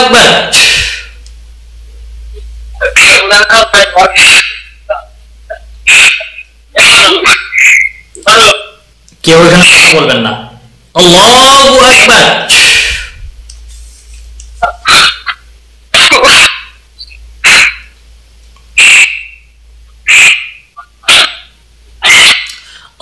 আকবার। কেউ এখানে কথা বলবেন না। আল্লাহু আকবার।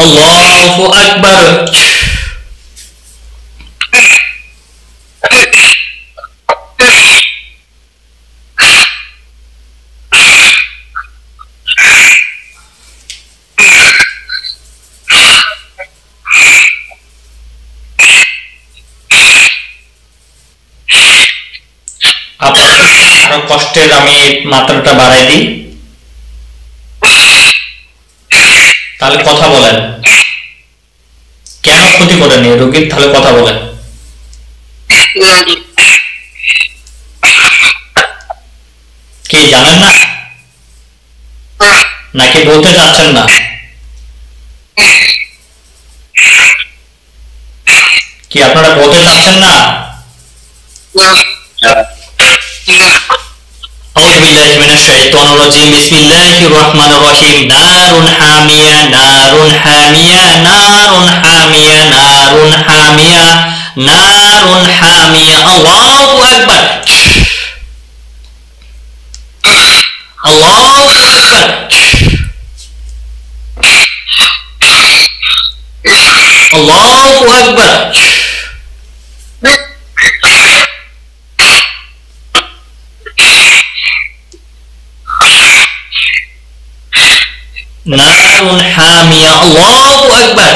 আল্লাহু আকবার। আরো কষ্টের আমি মাত্রাটা বাড়াই দিই, তাহলে কথা বলেন। কেন ক্ষতি করেনি রোগীর, তাহলে কথা বলেন। কি জানেন না নাকি বলতে চাচ্ছেন না? কি আপনারা বলতে চাচ্ছেন না? أعوذ بالله من الشيطان الرجيم بسم الله الرحمن الرحيم نار حامية نار حامية نار حامية نار حامية نار حامية الله أكبر الله أكبر الله أكبر نار حامية الله أكبر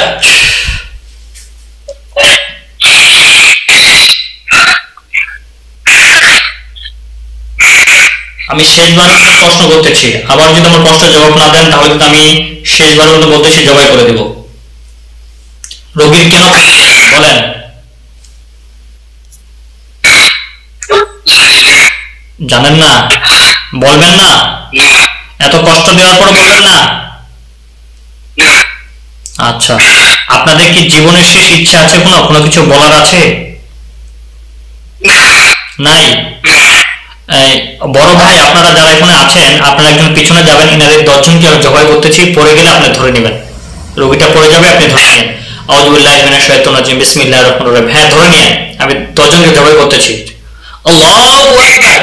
আমি শেষবার প্রশ্ন করতেছি, আবার যদি আমার প্রশ্নের জবাব না দেন তাহলে কিন্তু আমি শেষবার মতো বলতেছি জবাই করে দেব। রোগীর কেন বলেন? জানেন না, বলবেন না? এত কষ্ট দেওয়ার পর বলবেন না? আচ্ছা, আপনাদের কি জীবনের শেষ ইচ্ছা আছে, কোনো কোনো কিছু বলার আছে? নাই? বড় ভাই আপনারা যারা এখানে আছেন, আপনারা একজন পিছনে যাবেন, ইনাদের 10 জনকে আমি জবাই করতেছি, পড়ে গেলে আপনি ধরে নেবেন। রোগীটা পড়ে যাবে, আপনি ধরে নেন। আউযু বিল্লাহি মিনাশ শাইতানির রাজিম বিসমিল্লাহির রহমানির রহিম। হ্যাঁ, ধরে নিন। আমি 10 জনকে জবাই করতেছি। আল্লাহু আকবার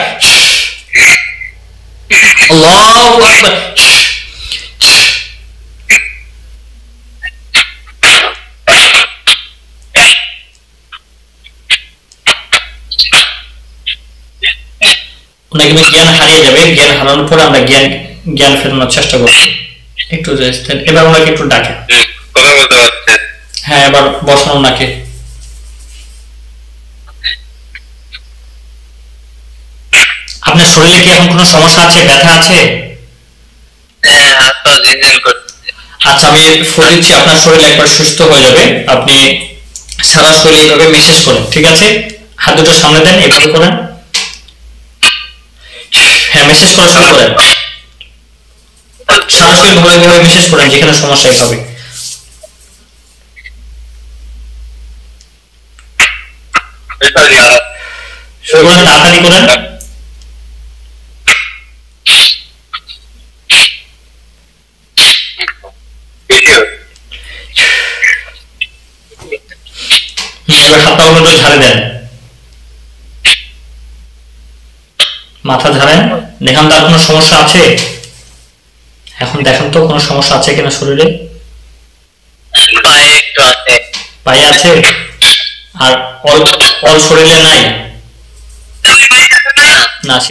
আল্লাহু আকবার। ওনাকে জ্ঞান হারিয়ে যাবে, জ্ঞান হারানোর পরে আমরা জ্ঞান ফেরানোর চেষ্টা করছি। একটু রেস্ট দেন, এবার ওনাকে একটু ডাকেন। কথা বলতে পারছে? হ্যাঁ, এবার বসানো ওনাকে। আপনার শরীরে কি এখন কোনো সমস্যা আছে, ব্যথা আছে? আচ্ছা, আমি ফোন দিচ্ছি, আপনার শরীর একবার সুস্থ হয়ে যাবে। আপনি সারা শরীর এইভাবে মেসেজ করেন, ঠিক আছে? হাত দুটো সামনে দেন, এভাবে করেন। হ্যাঁ, মেসেজ করা শুরু করেন। সারা শরীর ভাবে মেসেজ করেন, যেখানে সমস্যা এইভাবে। শুরু করেন, তাড়াতাড়ি করেন। এবার হাতটা উল্টো ঝাড়ে দেন, মাথা ঝাড়েন, দেখেন তার কোনো সমস্যা আছে? এখন দেখেন তো কোনো সমস্যা আছে কিনা শরীরে? পায়ে আছে, আর অল শরীরে নাই?